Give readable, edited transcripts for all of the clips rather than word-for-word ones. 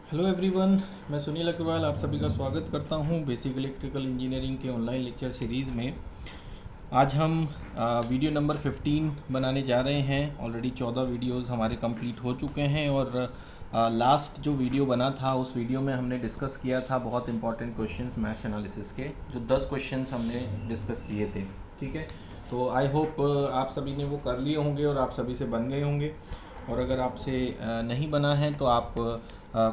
Hello everyone, मैं सुनील अग्रवाल आप सभी का स्वागत करता हूं बेसिक इलेक्ट्रिकल इंजीनियरिंग के ऑनलाइन लेक्चर सीरीज़ में। आज हम वीडियो नंबर 15 बनाने जा रहे हैं। ऑलरेडी 14 वीडियोस हमारे कंप्लीट हो चुके हैं और लास्ट जो वीडियो बना था उस वीडियो में हमने डिस्कस किया था बहुत इंपॉर्टेंट क्वेश्चंस मैश एनालिसिस के, जो 10 क्वेश्चंस हमने डिस्कस किए थे। ठीक है, तो आई होप आप सभी ने वो कर लिए होंगे और आप सभी से बन गए होंगे। और अगर आपसे नहीं बना है तो आप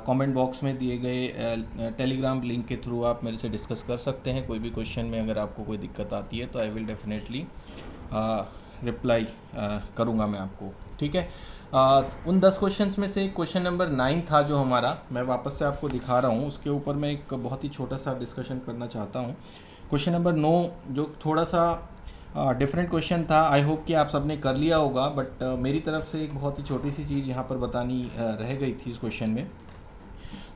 कमेंट बॉक्स में दिए गए टेलीग्राम लिंक के थ्रू आप मेरे से डिस्कस कर सकते हैं। कोई भी क्वेश्चन में अगर आपको कोई दिक्कत आती है तो आई विल डेफिनेटली रिप्लाई करूँगा मैं आपको। ठीक है, उन 10 क्वेश्चंस में से क्वेश्चन नंबर 9 था जो हमारा, मैं वापस से आपको दिखा रहा हूँ। उसके ऊपर मैं एक बहुत ही छोटा सा डिस्कशन करना चाहता हूँ। क्वेश्चन नंबर 9 जो थोड़ा सा डिफरेंट क्वेश्चन था, आई होप कि आप सबने कर लिया होगा, बट मेरी तरफ से एक बहुत ही छोटी सी चीज़ यहाँ पर बतानी रह गई थी इस क्वेश्चन में।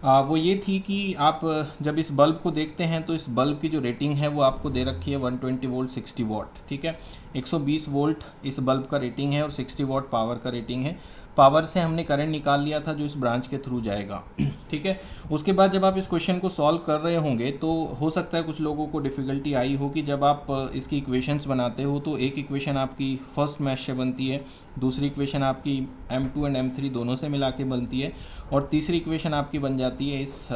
वो ये थी कि आप जब इस बल्ब को देखते हैं तो इस बल्ब की जो रेटिंग है वो आपको दे रखी है 120 वोल्ट 60 वाट। ठीक है, 120 वोल्ट इस बल्ब का रेटिंग है और 60 वाट पावर का रेटिंग है। पावर से हमने करंट निकाल लिया था जो इस ब्रांच के थ्रू जाएगा। ठीक है, उसके बाद जब आप इस क्वेश्चन को सॉल्व कर रहे होंगे तो हो सकता है कुछ लोगों को डिफ़िकल्टी आई हो कि जब आप इसकी इक्वेशंस बनाते हो तो एक इक्वेशन आपकी फर्स्ट मैश से बनती है, दूसरी इक्वेशन आपकी M2 एंड M3 दोनों से मिला के बनती है, और तीसरी इक्वेशन आपकी बन जाती है इस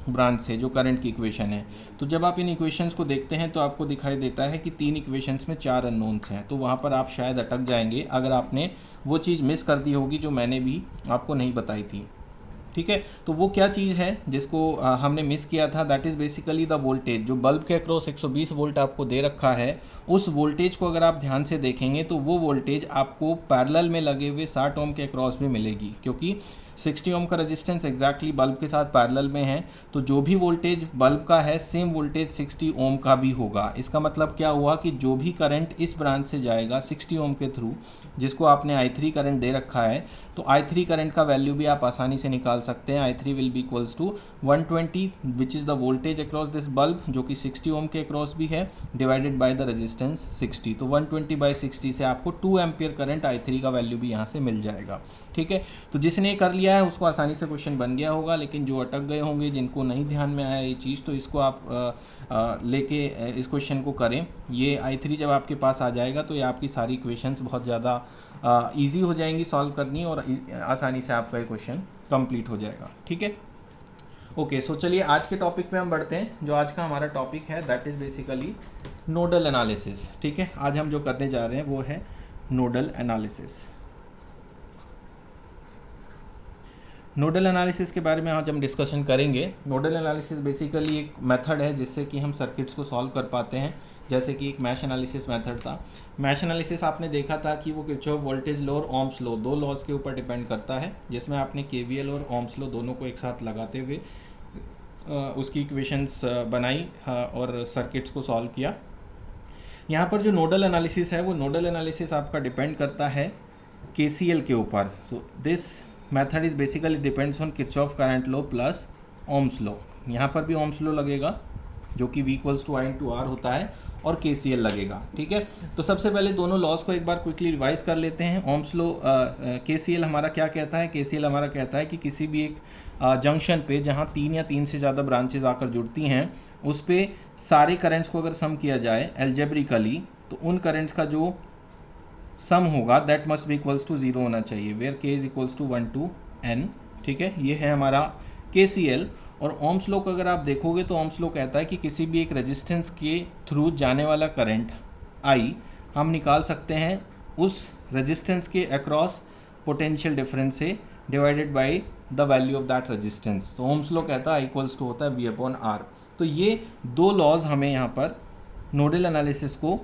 ब्रांच से जो करंट की इक्वेशन है। तो जब आप इन इक्वेशंस को देखते हैं तो आपको दिखाई देता है कि 3 इक्वेशंस में 4 अननोन्स हैं। तो वहाँ पर आप शायद अटक जाएंगे अगर आपने वो चीज़ मिस कर दी होगी जो मैंने भी आपको नहीं बताई थी। ठीक है, तो वो क्या चीज़ है जिसको हमने मिस किया था, that is basically the voltage. जो बल्ब के अक्रॉस 120 वोल्ट आपको दे रखा है, उस वोल्टेज को अगर आप ध्यान से देखेंगे तो वो वोल्टेज आपको पैरेलल में लगे हुए 60 ओम के अक्रॉस में मिलेगी, क्योंकि 60 ओम का रेजिस्टेंस एग्जैक्टली बल्ब के साथ पैरेलल में है। तो जो भी वोल्टेज बल्ब का है सेम वोल्टेज 60 ओम का भी होगा। इसका मतलब क्या हुआ कि जो भी करंट इस ब्रांच से जाएगा 60 ओम के थ्रू, जिसको आपने I3 करंट दे रखा है, तो I3 करंट का वैल्यू भी आप आसानी से निकाल सकते हैं। I3 will be equals to 120 which is the voltage across this bulb, जो कि 60 ओम के अक्रॉस भी है, डिवाइडेड बाय द रेजिस्टेंस 60। तो 120 बाई 60 से आपको 2 एम्पियर करंट I3 का वैल्यू भी यहाँ से मिल जाएगा। ठीक है, तो जिसने कर लिया है उसको आसानी से क्वेश्चन बन गया होगा, लेकिन जो अटक गए होंगे, जिनको नहीं ध्यान में आया ये चीज़, तो इसको आप लेके इस क्वेश्चन को करें। ये I3 जब आपके पास आ जाएगा तो ये आपकी सारी इक्वेशंस बहुत ज़्यादा ईजी हो जाएंगी सॉल्व करनी, और आसानी से आपका ये क्वेश्चन कंप्लीट हो जाएगा। ठीक है, ओके। सो चलिए आज के टॉपिक पे हम बढ़ते हैं। जो आज का हमारा टॉपिक है that is basically nodal analysis. ठीक है, आज हम जो करने जा रहे हैं वो है नोडल एनालिसिस। नोडल एनालिसिस के बारे में आज हम डिस्कशन करेंगे। नोडल एनालिसिस बेसिकली एक मेथड है जिससे कि हम सर्किट्स को सॉल्व कर पाते हैं, जैसे कि एक मैश एनालिसिस मेथड था। मैश एनालिसिस आपने देखा था कि वो किरचॉफ वोल्टेज लॉ और ओम्स लॉ, दो लॉज के ऊपर डिपेंड करता है, जिसमें आपने केवीएल और ओम्स लॉ दोनों को एक साथ लगाते हुए उसकी इक्वेशंस बनाई और सर्किट्स को सॉल्व किया। यहाँ पर जो नोडल एनालिसिस है वो नोडल एनालिसिस आपका डिपेंड करता है केसीएल के ऊपर। So this method is basically depends on Kirchhoff current law plus Ohm's law. यहाँ पर भी ओम्स लॉ लगेगा जो कि V इक्वल्स टू I/R होता है, और KCL लगेगा। ठीक है, तो सबसे पहले दोनों लॉज को एक बार क्विकली रिवाइज कर लेते हैं। ओम्स लॉ KCL हमारा क्या कहता है? KCL हमारा कहता है कि किसी भी एक जंक्शन पे जहाँ 3 या 3 से ज़्यादा ब्रांचेज आकर जुड़ती हैं, उस पे सारे करंट्स को अगर सम किया जाए एल्जेब्रिकली, तो उन करंट्स का जो सम होगा that must be equals to 0 होना चाहिए, where K is equals to 1 to N। ठीक है, ये है हमारा KCL। और ओम्स लॉ को अगर आप देखोगे तो ओम्स लॉ कहता है कि किसी भी एक रेजिस्टेंस के थ्रू जाने वाला करंट I हम निकाल सकते हैं उस रेजिस्टेंस के अक्रॉस पोटेंशियल डिफरेंस से, divided by the value of that resistance. तो ओम्स लॉ कहता है I इक्वल्स टू होता है V/R। तो ये दो लॉज हमें यहाँ पर नोडल एनालिसिस को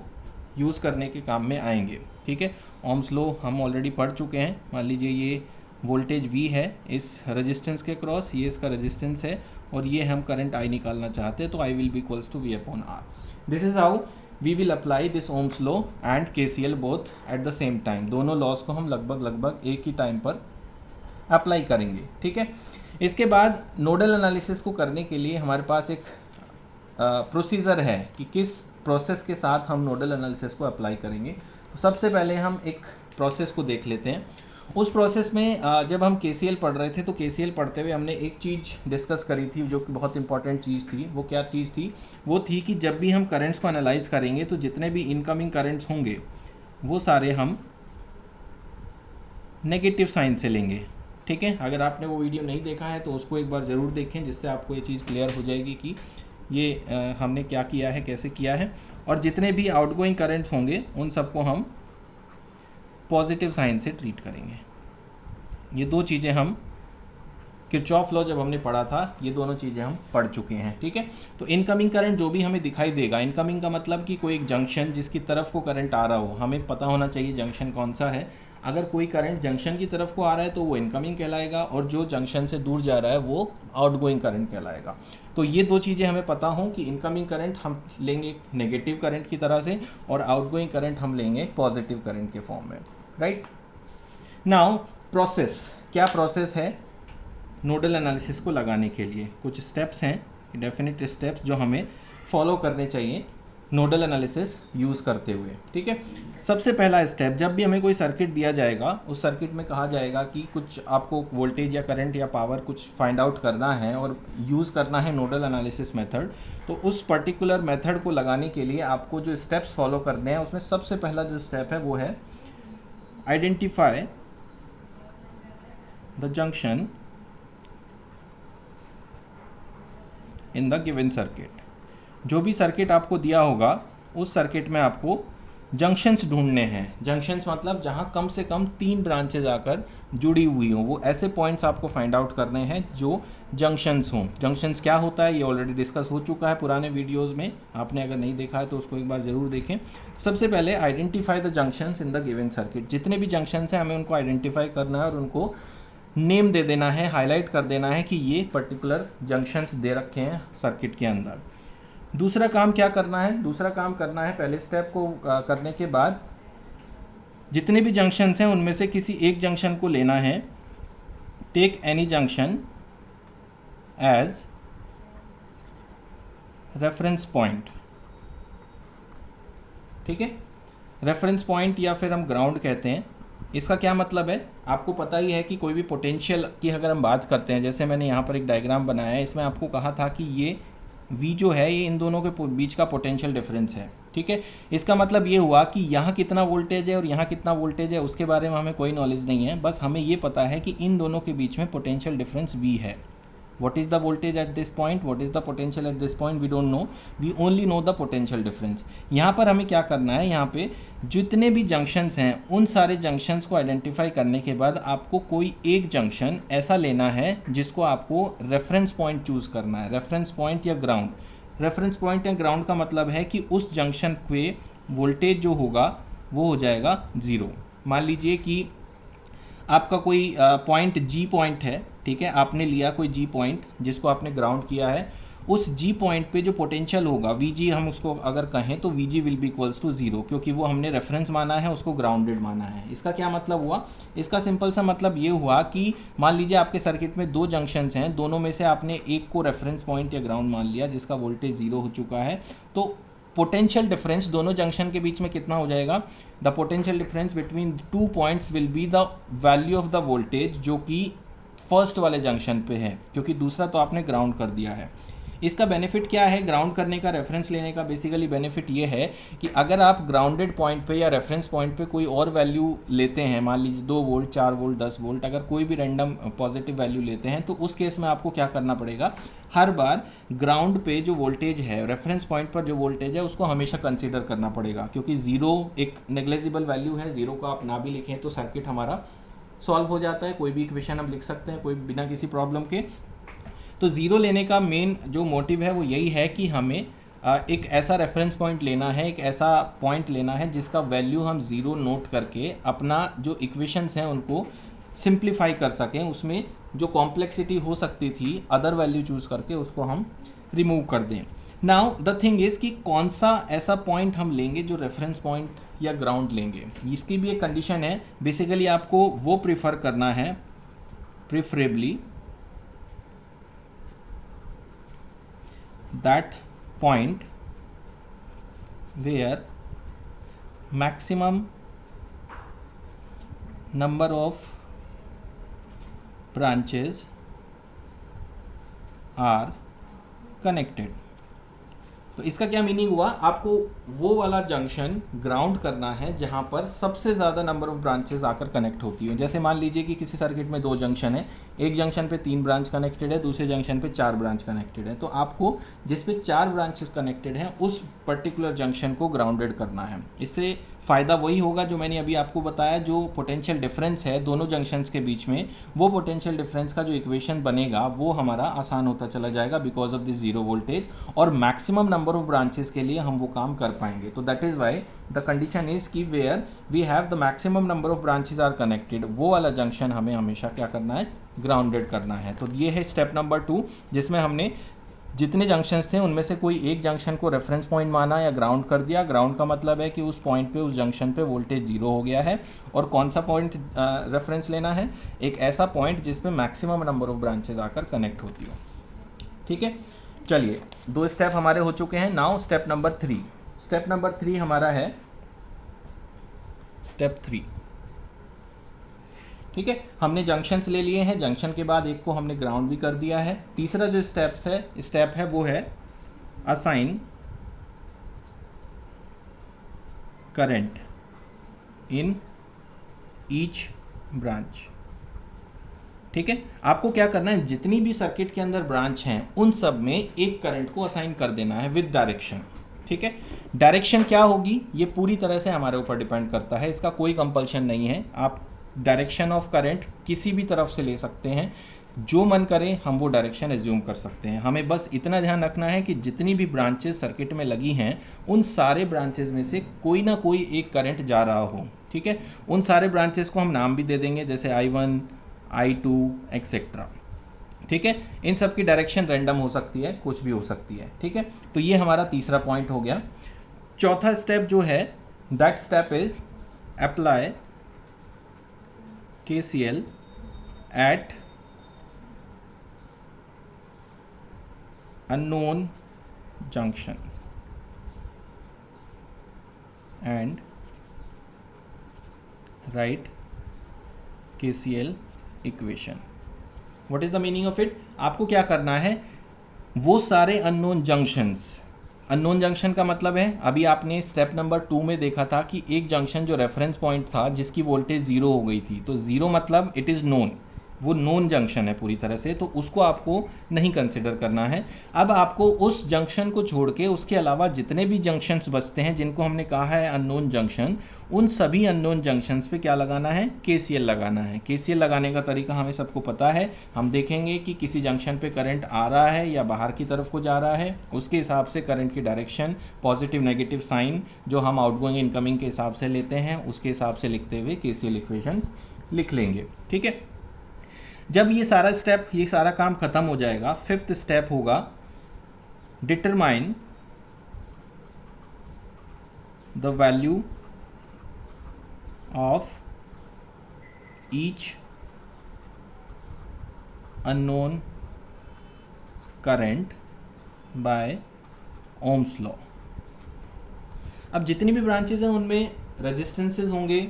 यूज़ करने के काम में आएंगे। ठीक है, ओम्स लॉ हम ऑलरेडी पढ़ चुके हैं। मान लीजिए ये वोल्टेज V है इस रेजिस्टेंस के क्रॉस, ये इसका रेजिस्टेंस है, और ये हम करंट I निकालना चाहते हैं, तो I will be equals to V/R। This is how we will apply this Ohm's law and KCL both at the same time. दोनों लॉज को हम लगभग एक ही टाइम पर अप्लाई करेंगे। ठीक है, इसके बाद नोडल एनालिसिस को करने के लिए हमारे पास एक प्रोसीजर है कि किस प्रोसेस के साथ हम नोडल एनालिसिस को अप्लाई करेंगे। तो सबसे पहले हम एक प्रोसेस को देख लेते हैं, उस प्रोसेस में जब हम KCL पढ़ रहे थे तो KCL पढ़ते हुए हमने एक चीज़ डिस्कस करी थी जो कि बहुत इंपॉर्टेंट चीज़ थी। वो क्या चीज़ थी? वो थी कि जब भी हम करंट्स को एनालाइज करेंगे तो जितने भी इनकमिंग करंट्स होंगे वो सारे हम नेगेटिव साइन से लेंगे। ठीक है, अगर आपने वो वीडियो नहीं देखा है तो उसको एक बार ज़रूर देखें, जिससे आपको ये चीज़ क्लियर हो जाएगी कि ये हमने क्या किया है, कैसे किया है। और जितने भी आउटगोइंग करंट्स होंगे उन सबको हम पॉजिटिव साइन से ट्रीट करेंगे। ये दो चीज़ें हम किरचॉफ लॉ जब हमने पढ़ा था, ये दोनों चीज़ें हम पढ़ चुके हैं। ठीक है, तो इनकमिंग करंट जो भी हमें दिखाई देगा, इनकमिंग का मतलब कि कोई एक जंक्शन जिसकी तरफ को करंट आ रहा हो, हमें पता होना चाहिए जंक्शन कौन सा है। अगर कोई करंट जंक्शन की तरफ को आ रहा है तो वो इनकमिंग कहलाएगा, और जो जंक्शन से दूर जा रहा है वो आउटगोइंग करंट कहलाएगा। तो ये दो चीज़ें हमें पता हो कि इनकमिंग करंट हम लेंगे नेगेटिव करंट की तरह से, और आउटगोइंग करंट हम लेंगे पॉजिटिव करंट के फॉर्म में। राइट नाउ प्रोसेस, क्या प्रोसेस है नोडल एनालिसिस को लगाने के लिए? कुछ स्टेप्स हैं, डेफिनेट स्टेप्स जो हमें फॉलो करने चाहिए नोडल एनालिसिस यूज़ करते हुए। ठीक है, सबसे पहला स्टेप, जब भी हमें कोई सर्किट दिया जाएगा उस सर्किट में कहा जाएगा कि कुछ आपको वोल्टेज या करंट या पावर कुछ फाइंड आउट करना है और यूज़ करना है नोडल एनालिसिस मेथड। तो उस पर्टिकुलर मेथड को लगाने के लिए आपको जो स्टेप्स फॉलो करने हैं उसमें सबसे पहला जो स्टेप है वो है identify the junction in the given circuit. जो भी सर्किट आपको दिया होगा उस सर्किट में आपको जंक्शंस ढूंढने हैं। जंक्शंस मतलब जहां कम से कम 3 ब्रांचेज आकर जुड़ी हुई हों, वो ऐसे पॉइंट्स आपको फाइंड आउट करने हैं जो जंक्शंस हों। जंक्शंस क्या होता है ये ऑलरेडी डिस्कस हो चुका है पुराने वीडियोस में, आपने अगर नहीं देखा है तो उसको एक बार ज़रूर देखें। सबसे पहले identify the junctions in the given circuit. जितने भी जंक्शंस हैं हमें उनको आइडेंटिफाई करना है और उनको नेम दे देना है, हाईलाइट कर देना है कि ये पर्टिकुलर जंक्शंस दे रखे हैं सर्किट के अंदर। दूसरा काम क्या करना है? दूसरा काम करना है, पहले स्टेप को करने के बाद जितने भी जंक्शंस हैं उनमें से किसी एक जंक्शन को लेना है। Take any junction as reference point. ठीक है, रेफरेंस पॉइंट या फिर हम ग्राउंड कहते हैं। इसका क्या मतलब है? आपको पता ही है कि कोई भी पोटेंशियल की अगर हम बात करते हैं, जैसे मैंने यहाँ पर एक डायग्राम बनाया है, इसमें आपको कहा था कि ये V जो है ये इन दोनों के बीच का पोटेंशियल डिफरेंस है। ठीक है, इसका मतलब ये हुआ कि यहाँ कितना वोल्टेज है और यहाँ कितना वोल्टेज है उसके बारे में हमें कोई नॉलेज नहीं है, बस हमें ये पता है कि इन दोनों के बीच में पोटेंशियल डिफरेंस V है। What is the voltage at this point? What is the potential at this point? We don't know. We only know the potential difference. यहाँ पर हमें क्या करना है, यहाँ पे जितने भी जंक्शंस हैं उन सारे जंक्शंस को आइडेंटिफाई करने के बाद आपको कोई एक जंक्शन ऐसा लेना है जिसको आपको रेफरेंस पॉइंट चूज़ करना है। रेफरेंस पॉइंट या ग्राउंड। रेफरेंस पॉइंट या ग्राउंड का मतलब है कि उस जंक्शन पे वोल्टेज जो होगा वो हो जाएगा ज़ीरो। मान लीजिए कि आपका कोई पॉइंट G पॉइंट है, ठीक है, आपने लिया कोई G पॉइंट जिसको आपने ग्राउंड किया है। उस G पॉइंट पे जो पोटेंशियल होगा VG, हम उसको अगर कहें तो VG will be equals to zero, क्योंकि वो हमने रेफरेंस माना है, उसको ग्राउंडेड माना है। इसका क्या मतलब हुआ? इसका सिंपल सा मतलब ये हुआ कि मान लीजिए आपके सर्किट में दो जंक्शंस हैं, दोनों में से आपने एक को रेफरेंस पॉइंट या ग्राउंड मान लिया जिसका वोल्टेज ज़ीरो हो चुका है। तो पोटेंशियल डिफरेंस दोनों जंक्शन के बीच में कितना हो जाएगा? The potential difference between two points will be the value of the voltage, जो कि फर्स्ट वाले जंक्शन पे है, क्योंकि दूसरा तो आपने ग्राउंड कर दिया है। इसका बेनिफिट क्या है ग्राउंड करने का, रेफरेंस लेने का? बेसिकली बेनिफिट ये है कि अगर आप ग्राउंडेड पॉइंट पे या रेफरेंस पॉइंट पे कोई और वैल्यू लेते हैं, मान लीजिए 2 वोल्ट, 4 वोल्ट, 10 वोल्ट, अगर कोई भी रैंडम पॉजिटिव वैल्यू लेते हैं तो उस केस में आपको क्या करना पड़ेगा? हर बार ग्राउंड पे जो वोल्टेज है, रेफरेंस पॉइंट पर जो वोल्टेज है, उसको हमेशा कंसिडर करना पड़ेगा, क्योंकि ज़ीरो एक नेग्लिजिबल वैल्यू है। ज़ीरो को आप ना भी लिखें तो सर्किट हमारा सॉल्व हो जाता है, कोई भी इक्वेशन हम लिख सकते हैं कोई बिना किसी प्रॉब्लम के। तो ज़ीरो लेने का मेन जो मोटिव है वो यही है कि हमें एक ऐसा रेफरेंस पॉइंट लेना है, एक ऐसा पॉइंट लेना है जिसका वैल्यू हम ज़ीरो नोट करके अपना जो इक्वेशंस हैं उनको सिंप्लीफाई कर सकें, उसमें जो कॉम्प्लेक्सिटी हो सकती थी अदर वैल्यू चूज़ करके उसको हम रिमूव कर दें। नाउ द थिंग इज़ कि कौन सा ऐसा पॉइंट हम लेंगे जो रेफरेंस पॉइंट या ग्राउंड लेंगे, इसकी भी एक कंडीशन है। बेसिकली आपको वो प्रिफर करना है, preferably that point where maximum number of branches are connected। तो इसका क्या मीनिंग हुआ, आपको वो वाला जंक्शन ग्राउंड करना है जहां पर सबसे ज़्यादा नंबर ऑफ ब्रांचेस आकर कनेक्ट होती हैं। जैसे मान लीजिए कि किसी सर्किट में 2 जंक्शन है, एक जंक्शन पे 3 ब्रांच कनेक्टेड है, दूसरे जंक्शन पे 4 ब्रांच कनेक्टेड है। तो आपको जिस पे 4 ब्रांचेस कनेक्टेड हैं उस पर्टिकुलर जंक्शन को ग्राउंडेड करना है। इससे फ़ायदा वही होगा जो मैंने अभी आपको बताया, जो पोटेंशियल डिफरेंस है दोनों जंक्शंस के बीच में, वो पोटेंशियल डिफरेंस का जो इक्वेशन बनेगा वो हमारा आसान होता चला जाएगा because of this zero voltage, और मैक्सिमम नंबर ऑफ ब्रांचेस के लिए हम वो काम कर पाएंगे। तो that is why the condition is कि where we have the maximum number of branches are connected, वो वाला जंक्शन हमें हमेशा क्या करना है, ग्राउंडेड करना है। तो ये है स्टेप नंबर 2, जिसमें हमने जितने जंक्शंस थे उनमें से कोई एक जंक्शन को रेफरेंस पॉइंट माना या ग्राउंड कर दिया। ग्राउंड का मतलब है कि उस पॉइंट पे, उस जंक्शन पे वोल्टेज जीरो हो गया है। और कौन सा पॉइंट रेफरेंस लेना है, एक ऐसा पॉइंट जिस पे मैक्सिमम नंबर ऑफ ब्रांचेस आकर कनेक्ट होती हो। ठीक है, चलिए 2 स्टेप हमारे हो चुके हैं। Now step number 3। Step number 3 हमारा है स्टेप 3। ठीक है, हमने जंक्शंस ले लिए हैं, जंक्शन के बाद एक को हमने ग्राउंड भी कर दिया है। तीसरा जो स्टेप है वो है assign current in each branch. ठीक है, आपको क्या करना है, जितनी भी सर्किट के अंदर ब्रांच हैं उन सब में एक करंट को असाइन कर देना है विद डायरेक्शन। ठीक है, डायरेक्शन क्या होगी ये पूरी तरह से हमारे ऊपर डिपेंड करता है, इसका कोई कंपल्शन नहीं है। आप डायरेक्शन ऑफ करंट किसी भी तरफ से ले सकते हैं, जो मन करे हम वो डायरेक्शन एज्यूम कर सकते हैं। हमें बस इतना ध्यान रखना है कि जितनी भी ब्रांचेस सर्किट में लगी हैं उन सारे ब्रांचेस में से कोई ना कोई एक करंट जा रहा हो। ठीक है, उन सारे ब्रांचेस को हम नाम भी दे देंगे, जैसे I1, I2 एक्सेट्रा। ठीक है, इन सब की डायरेक्शन रैंडम हो सकती है, कुछ भी हो सकती है। ठीक है, तो ये हमारा तीसरा पॉइंट हो गया। चौथा स्टेप जो है, that step is apply KCL at unknown junction and write KCL equation। What is the meaning of it? आपको क्या करना है, वो सारे अननोन जंक्शंस, अननोन जंक्शन का मतलब है अभी आपने स्टेप नंबर 2 में देखा था कि एक जंक्शन जो रेफरेंस पॉइंट था जिसकी वोल्टेज जीरो हो गई थी, तो जीरो मतलब इट इज़ नोन, वो नोन जंक्शन है पूरी तरह से, तो उसको आपको नहीं कंसिडर करना है। अब आपको उस जंक्शन को छोड़ के उसके अलावा जितने भी जंक्शंस बचते हैं जिनको हमने कहा है अननोन जंक्शन, उन सभी अननोन जंक्शंस पे क्या लगाना है, KCL लगाना है। KCL लगाने का तरीका हमें सबको पता है, हम देखेंगे कि किसी जंक्शन पे करंट आ रहा है या बाहर की तरफ को जा रहा है, उसके हिसाब से करंट की डायरेक्शन, पॉजिटिव नेगेटिव साइन जो हम आउटगोइंग इनकमिंग के हिसाब से लेते हैं उसके हिसाब से लिखते हुए KCL इक्वेशंस लिख लेंगे। ठीक है, जब ये सारा स्टेप, ये सारा काम खत्म हो जाएगा, 5th स्टेप होगा determine the value of each unknown current by Ohm's law. अब जितनी भी ब्रांचेज हैं उनमें रेजिस्टेंसेस होंगे,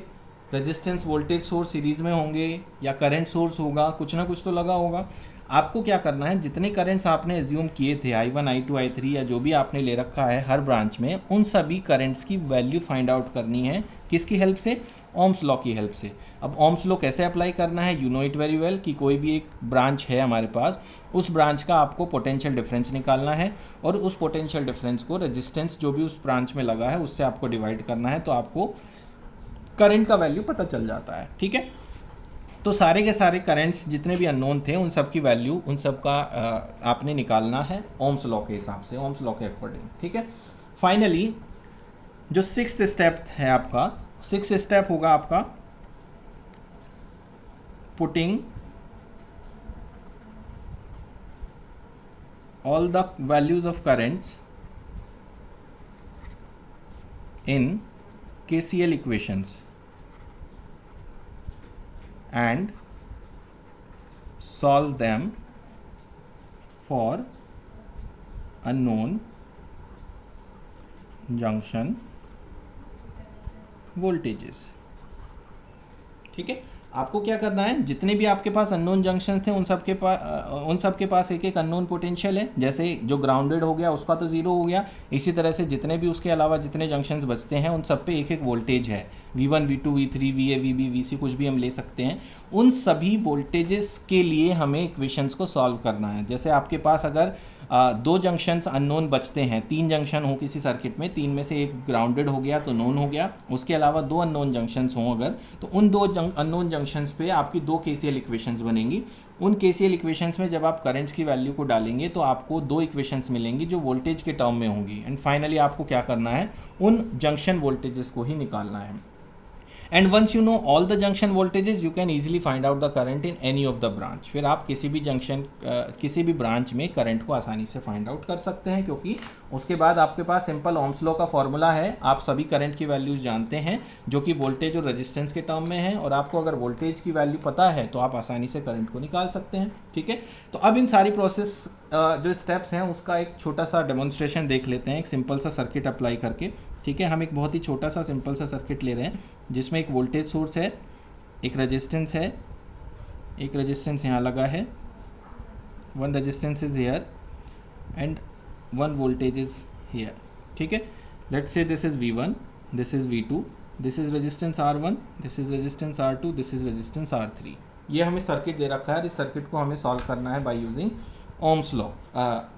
रेजिस्टेंस वोल्टेज सोर्स सीरीज़ में होंगे या करंट सोर्स होगा, कुछ ना कुछ तो लगा होगा। आपको क्या करना है, जितने करंट्स आपने एज्यूम किए थे I1, I2, I3 या जो भी आपने ले रखा है हर ब्रांच में, उन सभी करंट्स की वैल्यू फाइंड आउट करनी है। किसकी हेल्प से, ओम्स लॉ की हेल्प से। अब ओम्स लॉ कैसे अप्लाई करना है, you know it very well कि कोई भी एक ब्रांच है हमारे पास, उस ब्रांच का आपको पोटेंशियल डिफरेंस निकालना है और उस पोटेंशियल डिफरेंस को रेजिस्टेंस जो भी उस ब्रांच में लगा है उससे आपको डिवाइड करना है, तो आपको करंट का वैल्यू पता चल जाता है। ठीक है, तो सारे के सारे करंट्स जितने भी अननोन थे उन सब की वैल्यू, उन सब का आपने निकालना है ओम्स लॉ के हिसाब से, ओम्स लॉ के अकॉर्डिंग। ठीक है, फाइनली जो 6th स्टेप है आपका, 6th स्टेप होगा आपका putting all the values of currents in KCL equations and solve them for unknown junction voltages। ठीक है, आपको क्या करना है, जितने भी आपके पास अननोन जंक्शन थे उन सब के पास एक एक अननोन पोटेंशियल है। जैसे जो ग्राउंडेड हो गया उसका तो ज़ीरो हो गया, इसी तरह से जितने भी उसके अलावा जितने जंक्शंस बचते हैं उन सब पे एक एक वोल्टेज है, V1 V2 V3 VA VB VC कुछ भी हम ले सकते हैं। उन सभी वोल्टेजेस के लिए हमें इक्वेशंस को सॉल्व करना है। जैसे आपके पास अगर दो जंक्शंस अननोन बचते हैं, तीन जंक्शन हो किसी सर्किट में, तीन में से एक ग्राउंडेड हो गया तो नोन हो गया, उसके अलावा दो अननोन जंक्शंस हों अगर, तो उन दो अननोन जंक्शंस पे आपकी दो केसीएल इक्वेशंस बनेंगी। उन केसीएल इक्वेशंस में जब आप करंट्स की वैल्यू को डालेंगे तो आपको दो इक्वेशंस मिलेंगी जो वोल्टेज के टर्म में होंगी। एंड फाइनली आपको क्या करना है, उन जंक्शन वोल्टेजेस को ही निकालना है। And once you know all the junction voltages, you can easily find out the current in any of the branch. फिर आप किसी भी जंक्शन किसी भी ब्रांच में करंट को आसानी से फाइंड आउट कर सकते हैं, क्योंकि उसके बाद आपके पास सिंपल ओम्स लॉ का फॉर्मूला है। आप सभी करंट की वैल्यूज जानते हैं जो कि वोल्टेज और रेजिस्टेंस के टर्म में है, और आपको अगर वोल्टेज की वैल्यू पता है तो आप आसानी से करंट को निकाल सकते हैं। ठीक है, तो अब इन सारी प्रोसेस जो स्टेप्स हैं उसका एक छोटा सा डेमोन्स्ट्रेशन देख लेते हैं, एक सिंपल सा सर्किट अप्लाई करके। ठीक है, हम एक बहुत ही छोटा सा सिंपल सा सर्किट ले रहे हैं जिसमें एक वोल्टेज सोर्स है, एक रेजिस्टेंस है, एक रेजिस्टेंस यहाँ लगा है, one resistance is here and one voltage is here. ठीक है, let's say this is V1, this is V2, this is resistance R1, this is resistance R2, this is resistance R3। ये हमें circuit दे रखा है, इस सर्किट को हमें solve करना है by using Ohm's law,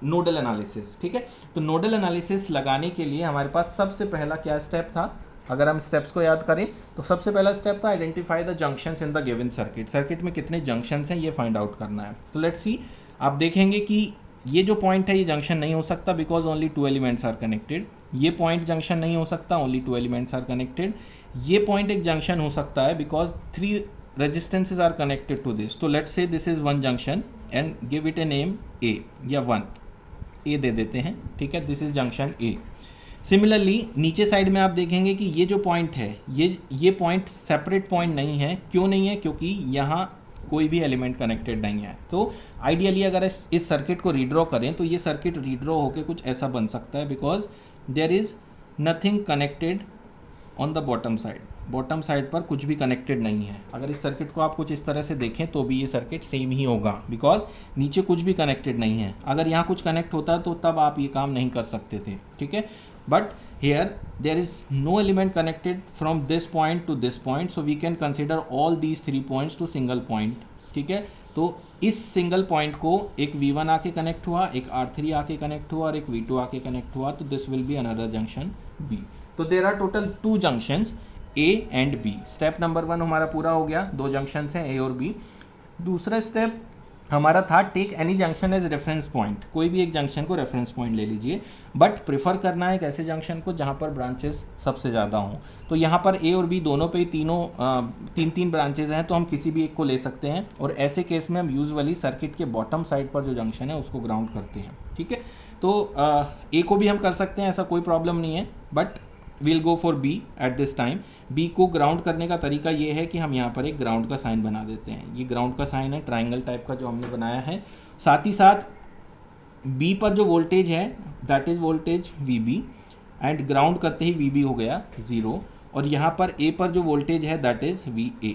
nodal analysis. ठीक है, तो नोडल एनालिसिस लगाने के लिए हमारे पास सबसे पहला क्या स्टेप था, अगर हम स्टेप्स को याद करें तो सबसे पहला स्टेप था identify the junctions in the given circuit. Circuit में कितने जंक्शंस हैं ये फाइंड आउट करना है। तो लेट्स सी, आप देखेंगे कि ये जो पॉइंट है ये जंक्शन नहीं हो सकता because only two elements are connected. ये पॉइंट जंक्शन नहीं हो सकता, only two elements are connected. ये पॉइंट एक जंक्शन हो सकता है because three resistances are connected to this. तो let's say this is one junction and give it a name A या 1 ए दे देते हैं। ठीक है, this is junction A. Similarly नीचे साइड में आप देखेंगे कि ये जो पॉइंट है ये पॉइंट सेपरेट पॉइंट नहीं है। क्यों नहीं है? क्योंकि यहाँ कोई भी एलिमेंट कनेक्टेड नहीं है। तो आइडियली अगर इस सर्किट को रीड्रॉ करें तो ये सर्किट रीड्रॉ होकर कुछ ऐसा बन सकता है because there is nothing connected on the bottom side. Bottom side पर कुछ भी कनेक्टेड नहीं है। अगर इस सर्किट को आप कुछ इस तरह से देखें तो भी ये सर्किट सेम ही होगा बिकॉज नीचे कुछ भी कनेक्टेड नहीं है। अगर यहाँ कुछ कनेक्ट होता तो तब आप ये काम नहीं कर सकते थे। ठीक है, but here there is no element connected from this point to this point, so we can consider all these 3 points to single point. ठीक है, तो इस सिंगल पॉइंट को एक V1 आके कनेक्ट हुआ, एक R3 आके कनेक्ट हुआ और एक V2 आके कनेक्ट हुआ, तो this will be another junction B. तो there are total 2 junctions A and B. Step number 1 हमारा पूरा हो गया, 2 जंक्शंस हैं A और B. दूसरा स्टेप हमारा था take any junction as reference point. कोई भी एक जंक्शन को रेफरेंस पॉइंट ले लीजिए, बट प्रेफर करना है एक ऐसे जंक्शन को जहाँ पर ब्रांचेस सबसे ज़्यादा हों। तो यहाँ पर ए और बी दोनों पे तीन ब्रांचेज हैं, तो हम किसी भी एक को ले सकते हैं। और ऐसे केस में हम यूजुअली सर्किट के बॉटम साइड पर जो जंक्शन है उसको ग्राउंड करते हैं। ठीक है, तो ए को भी हम कर सकते हैं, ऐसा कोई प्रॉब्लम नहीं है, but we'll go for B at this time. B को ग्राउंड करने का तरीका ये है कि हम यहाँ पर एक ग्राउंड का साइन बना देते हैं। ये ग्राउंड का साइन है ट्राइंगल टाइप का जो हमने बनाया है। साथ ही साथ बी पर जो वोल्टेज है that is voltage VB and ground करते ही VB हो गया 0, और यहाँ पर ए पर जो वोल्टेज है दैट इज़ VA।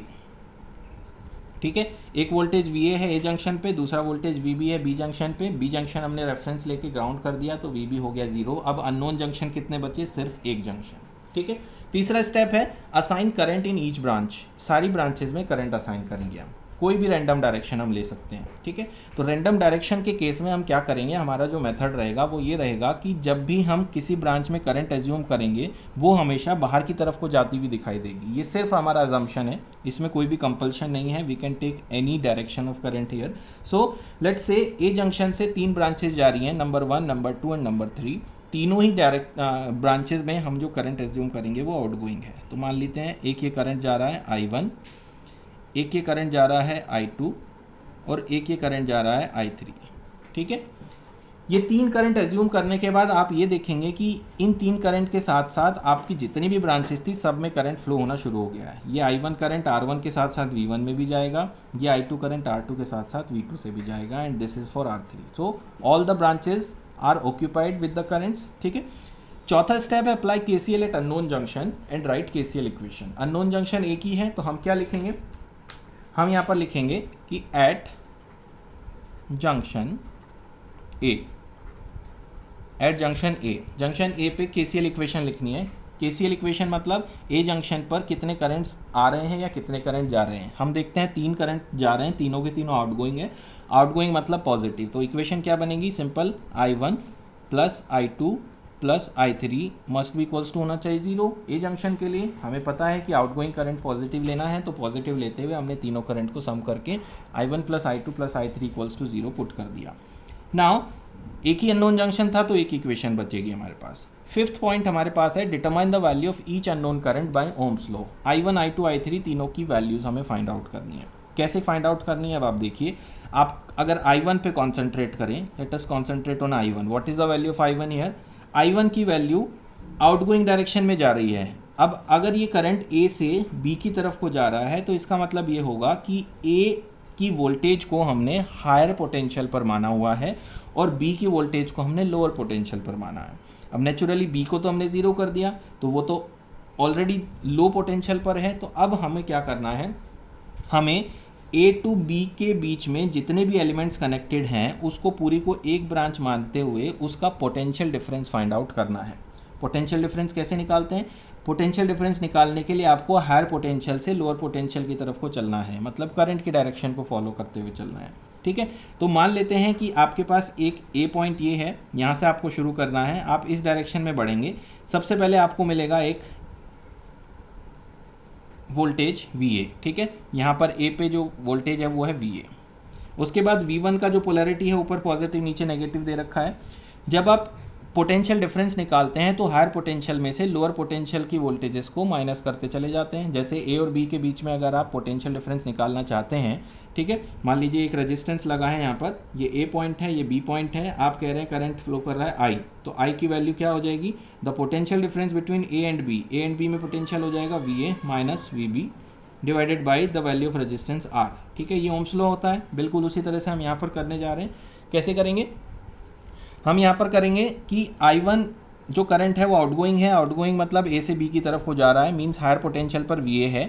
ठीक है, एक वोल्टेज VA है ए जंक्शन पे, दूसरा वोल्टेज VB है बी जंक्शन पे। बी जंक्शन हमने रेफरेंस लेके ग्राउंड कर दिया तो VB हो गया 0। अब अननोन जंक्शन कितने बचे? सिर्फ एक जंक्शन। ठीक है, तीसरा स्टेप है assign current in each branch. सारी ब्रांचेज में करंट असाइन करेंगे हम, कोई भी रैंडम डायरेक्शन हम ले सकते हैं। ठीक है, तो रैंडम डायरेक्शन के केस में हम क्या करेंगे, हमारा जो मेथड रहेगा वो ये रहेगा कि जब भी हम किसी ब्रांच में करंट एज्यूम करेंगे वो हमेशा बाहर की तरफ को जाती हुई दिखाई देगी। ये सिर्फ हमारा अजम्पशन है, इसमें कोई भी कंपल्शन नहीं है। We can take any direction of current here. So let's say a junction से 3 ब्रांचेज जा रही हैं, नंबर 1, नंबर 2 एंड नंबर 3। तीनों ही डायरेक्ट ब्रांचेज में हम जो करंट एज्यूम करेंगे वो आउटगोइंग है। तो मान लेते हैं एक ये करंट जा रहा है I1, एक ये करंट जा रहा है I2 और एक ये करंट जा रहा है I3। ठीक है, ये 3 करंट एज्यूम करने के बाद आप ये देखेंगे कि इन 3 करंट के साथ साथ आपकी जितनी भी ब्रांचेस थी सब में करंट फ्लो होना शुरू हो गया है। ये I1 करंट R1 के साथ साथ V1 में भी जाएगा, ये I2 करंट R2 के साथ साथ V2 से भी जाएगा, and this is for R3। So all the branches are occupied with the currents. ठीक है, चौथा स्टेप है apply KCL at unknown junction and write KCL equation. Unknown junction एक ही है तो हम क्या लिखेंगे, हम यहाँ पर लिखेंगे कि एट जंक्शन ए, एट जंक्शन ए पे केसीएल इक्वेशन लिखनी है। केसीएल इक्वेशन मतलब ए जंक्शन पर कितने करंट्स आ रहे हैं या कितने करंट जा रहे हैं। हम देखते हैं 3 करंट जा रहे हैं, तीनों के तीनों आउटगोइंग है, आउटगोइंग मतलब पॉजिटिव। तो इक्वेशन क्या बनेगी, simple I1 plus I2 plus I3 must भी इक्वल्स टू होना चाहिए 0 ए जंक्शन के लिए। हमें पता है कि आउटगोइंग करंट पॉजिटिव लेना है, तो पॉजिटिव लेते हुए हमने तीनों करंट को सम करके I1 plus I2 plus I3 equals to 0 put कर दिया। नाउ एक ही अननोन जंक्शन था तो एक इक्वेशन बचेगी हमारे पास। फिफ्थ पॉइंट हमारे पास है determine the value of each unknown current by Ohm's law. I1 I2 I3 तीनों की वैल्यूज हमें फाइंड आउट करनी है। कैसे फाइंड आउट करनी है अब आप देखिए। आप अगर I1 पे कॉन्सेंट्रेट करें, let us concentrate on I1। What is the value of I1 here, I1 की वैल्यू आउटगोइंग डायरेक्शन में जा रही है। अब अगर ये करंट A से B की तरफ को जा रहा है तो इसका मतलब ये होगा कि A की वोल्टेज को हमने हायर पोटेंशियल पर माना हुआ है और B की वोल्टेज को हमने लोअर पोटेंशियल पर माना है। अब नेचुरली B को तो हमने 0 कर दिया, तो वो तो ऑलरेडी लो पोटेंशियल पर है। तो अब हमें क्या करना है, हमें A टू B के बीच में जितने भी एलिमेंट्स कनेक्टेड हैं उसको पूरी को एक ब्रांच मानते हुए उसका पोटेंशियल डिफरेंस फाइंड आउट करना है। पोटेंशियल डिफरेंस कैसे निकालते हैं, पोटेंशियल डिफरेंस निकालने के लिए आपको हायर पोटेंशियल से लोअर पोटेंशियल की तरफ को चलना है, मतलब करंट की डायरेक्शन को फॉलो करते हुए चलना है। ठीक है, तो मान लेते हैं कि आपके पास एक ए पॉइंट ये है, यहाँ से आपको शुरू करना है, आप इस डायरेक्शन में बढ़ेंगे। सबसे पहले आपको मिलेगा एक वोल्टेज VA। ठीक है, यहाँ पर ए पे जो वोल्टेज है वो है VA। उसके बाद V1 का जो पोलैरिटी है ऊपर पॉजिटिव नीचे नेगेटिव दे रखा है। जब आप पोटेंशियल डिफरेंस निकालते हैं तो हायर पोटेंशियल में से लोअर पोटेंशियल की वोल्टेजेस को माइनस करते चले जाते हैं। जैसे ए और बी के बीच में अगर आप पोटेंशियल डिफरेंस निकालना चाहते हैं, ठीक है, मान लीजिए एक रेजिस्टेंस लगा है यहाँ पर, ये ए पॉइंट है, ये बी पॉइंट है, आप कह रहे हैं करंट फ्लो कर रहा है आई, तो आई की वैल्यू क्या हो जाएगी, the potential difference between A and B में पोटेंशियल हो जाएगा VA minus VB divided by the value of resistance R। ठीक है, ये ओम्स लॉ होता है। बिल्कुल उसी तरह से हम यहाँ पर करने जा रहे हैं। कैसे करेंगे, हम यहाँ पर करेंगे कि I1 जो करंट है वो आउटगोइंग है, आउटगोइंग मतलब A से B की तरफ को जा रहा है, मींस हायर पोटेंशियल पर VA है।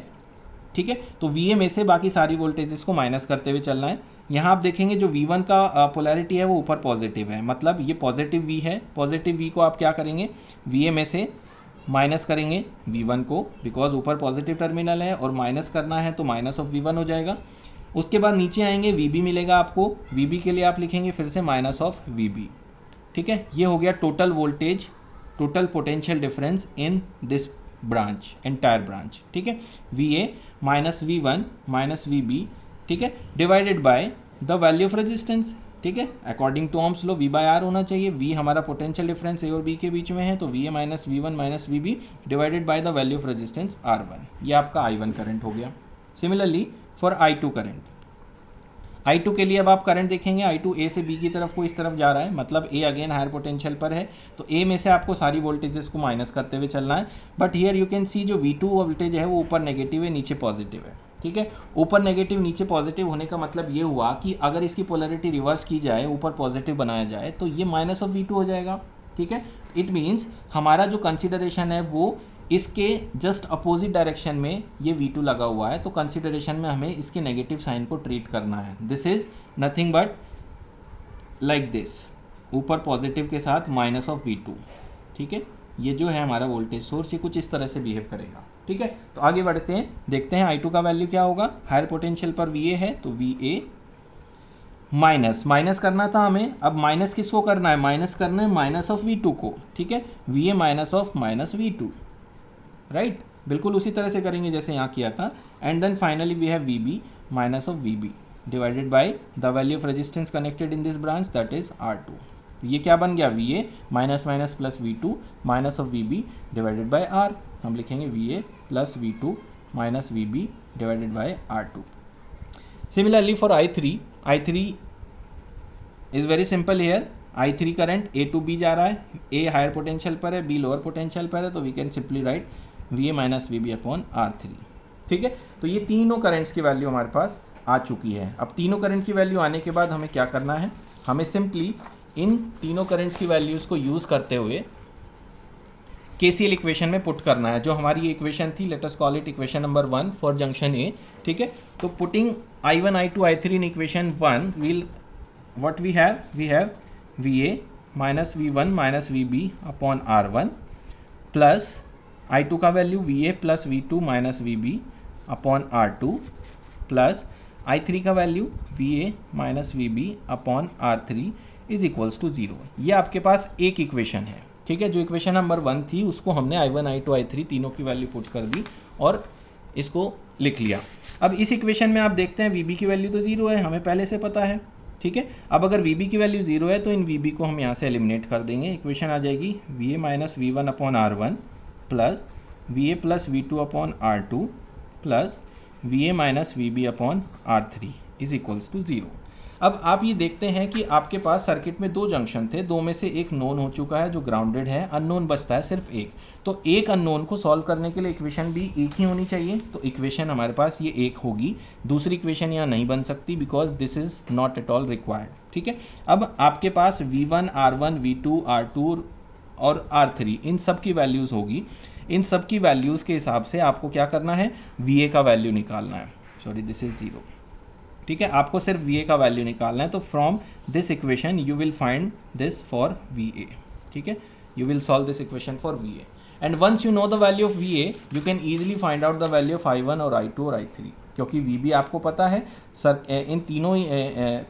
ठीक है, तो VA में से बाकी सारी वोल्टेजेस को माइनस करते हुए चलना है। यहाँ आप देखेंगे जो V1 का पोलैरिटी है वो ऊपर पॉजिटिव है, मतलब ये पॉजिटिव V है। पॉजिटिव V को आप क्या करेंगे, VA में से माइनस करेंगे V1 को, बिकॉज ऊपर पॉजिटिव टर्मिनल है और माइनस करना है तो माइनस ऑफ V1 हो जाएगा। उसके बाद नीचे आएंगे VB मिलेगा आपको, VB के लिए आप लिखेंगे फिर से माइनस ऑफ VB। ठीक है, ये हो गया total voltage, total potential difference in this branch, entire branch. ठीक है, VA minus V1 minus VB, ठीक है, divided by the value of resistance. ठीक है, according to Ohm's law V by R होना चाहिए। V हमारा पोटेंशियल डिफरेंस A और B के बीच में है, तो VA minus V1 minus VB divided by the value of resistance R1। ये आपका I1 करंट हो गया। Similarly for I2 current, I2 के लिए अब आप करंट देखेंगे, I2 A से B की तरफ को इस तरफ जा रहा है, मतलब A अगेन हायर पोटेंशियल पर है, तो A में से आपको सारी वोल्टेजेस को माइनस करते हुए चलना है। But here you can see जो V2 वोल्टेज है वो ऊपर नेगेटिव है, नीचे पॉजिटिव है। ठीक है, ऊपर नेगेटिव नीचे पॉजिटिव होने का मतलब ये हुआ कि अगर इसकी पोलैरिटी रिवर्स की जाए, ऊपर पॉजिटिव बनाया जाए, तो ये माइनस ऑफ V2 हो जाएगा। ठीक है, इट मीन्स हमारा जो कंसिडरेशन है वो इसके जस्ट अपोजिट डायरेक्शन में ये V2 लगा हुआ है, तो कंसिडरेशन में हमें इसके नेगेटिव साइन को ट्रीट करना है। This is nothing but like this, ऊपर पॉजिटिव के साथ माइनस ऑफ V2। ठीक है, ये जो है हमारा वोल्टेज सोर्स, ये कुछ इस तरह से बिहेव करेगा। ठीक है, तो आगे बढ़ते हैं, देखते हैं I2 का वैल्यू क्या होगा। हायर पोटेंशियल पर VA है तो VA माइनस करना था हमें, अब माइनस किसको करना है, माइनस करना है माइनस ऑफ V2 को। ठीक है, VA minus of minus V2, right, बिल्कुल उसी तरह से करेंगे जैसे यहाँ किया था। And then finally we have VB minus of VB divided by the value of resistance connected in this branch, that is R2। ये क्या बन गया, VA minus minus plus V2 minus of VB divided by R। हम लिखेंगे VA plus V2 minus VB divided by R2। Similarly for I3 is very simple here. I3 current A to B जा रहा है, A higher potential पर है, B lower potential पर है, तो we can simply write VA minus VB upon R3। ठीक है, तो ये तीनों करंट्स की वैल्यू हमारे पास आ चुकी है। अब तीनों करंट की वैल्यू आने के बाद हमें क्या करना है, हमें सिंपली इन तीनों करंट्स की वैल्यूज़ को यूज़ करते हुए KCL इक्वेशन में पुट करना है। जो हमारी इक्वेशन थी, let us call it equation number 1 for junction A, ठीक है। तो putting I1 I2 I3 in equation 1 will what we have VA minus V1 minus VB upon R1 plus I2 का value VA plus V2 minus VB upon R2 plus I3 का value VA minus VB upon R3 is equals to 0। ये आपके पास एक equation है, ठीक है। जो equation number 1 थी उसको हमने I1 I2 I3 तीनों की वैल्यू पुट कर दी और इसको लिख लिया। अब इस इक्वेशन में आप देखते हैं VB की वैल्यू तो 0 है, हमें पहले से पता है, ठीक है। अब अगर VB की वैल्यू 0 है तो इन VB को हम यहाँ से एलिमिनेट कर देंगे। इक्वेशन आ जाएगी VA minus V1 upon R1 plus VA plus V2 upon R2 plus VA minus VB upon R3 is equals to 0। अब आप ये देखते हैं कि आपके पास सर्किट में दो जंक्शन थे, दो में से एक नोन हो चुका है जो ग्राउंडेड है, अननोन बचता है सिर्फ एक। तो एक अननोन को सॉल्व करने के लिए इक्वेशन भी एक ही होनी चाहिए, तो इक्वेशन हमारे पास ये एक होगी। दूसरी इक्वेशन यहाँ नहीं बन सकती because this is not at all required, ठीक है। अब आपके पास V1 R1 V2 R2 और R3 इन सब की वैल्यूज़ होगी। इन सब की वैल्यूज़ के हिसाब से आपको क्या करना है, VA का वैल्यू निकालना है। सॉरी दिस इज 0, ठीक है। आपको सिर्फ VA का वैल्यू निकालना है। तो from this equation you will find this for VA, ठीक है। You will solve this equation for VA and once you know the value of VA you can easily find out the value of I1 और I2 और I3, क्योंकि VB आपको पता है sir. इन तीनों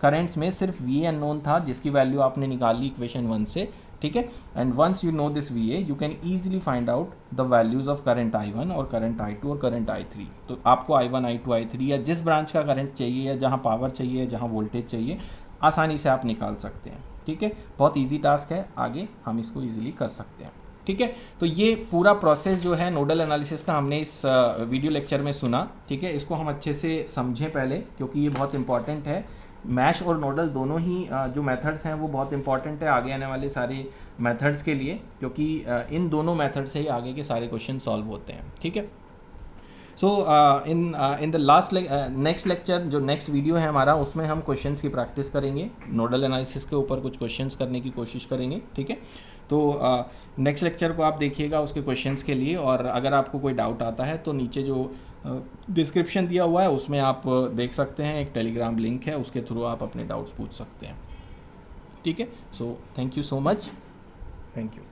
currents में सिर्फ VA अननोन था जिसकी वैल्यू आपने निकाल ली इक्वेशन 1 से, ठीक है। And once you know this VA you can easily find out the values of current I1 और करंट I2 और करंट I3। तो आपको I1 I2 I3 या जिस ब्रांच का करंट चाहिए या जहाँ पावर चाहिए, जहाँ वोल्टेज चाहिए, आसानी से आप निकाल सकते हैं, ठीक है। बहुत ईजी टास्क है, आगे हम इसको ईजिली कर सकते हैं, ठीक है। तो ये पूरा प्रोसेस जो है नोडल एनालिसिस का हमने इस वीडियो लेक्चर में सुना, ठीक है। इसको हम अच्छे से समझें पहले, क्योंकि ये बहुत इंपॉर्टेंट है। मैश और नोडल दोनों ही जो मेथड्स हैं वो बहुत इंपॉर्टेंट है आगे आने वाले सारे मेथड्स के लिए, क्योंकि इन दोनों मेथड से ही आगे के सारे क्वेश्चन सॉल्व होते हैं, ठीक है। So in the last next lecture, जो नेक्स्ट वीडियो है हमारा, उसमें हम क्वेश्चंस की प्रैक्टिस करेंगे, नोडल एनालिसिस के ऊपर कुछ क्वेश्चंस करने की कोशिश करेंगे, ठीक है। तो नेक्स्ट लेक्चर को आप देखिएगा उसके क्वेश्चंस के लिए, और अगर आपको कोई डाउट आता है तो नीचे जो डिस्क्रिप्शन दिया हुआ है उसमें आप देख सकते हैं, एक टेलीग्राम लिंक है, उसके थ्रू आप अपने डाउट्स पूछ सकते हैं, ठीक है। So thank you so much, thank you.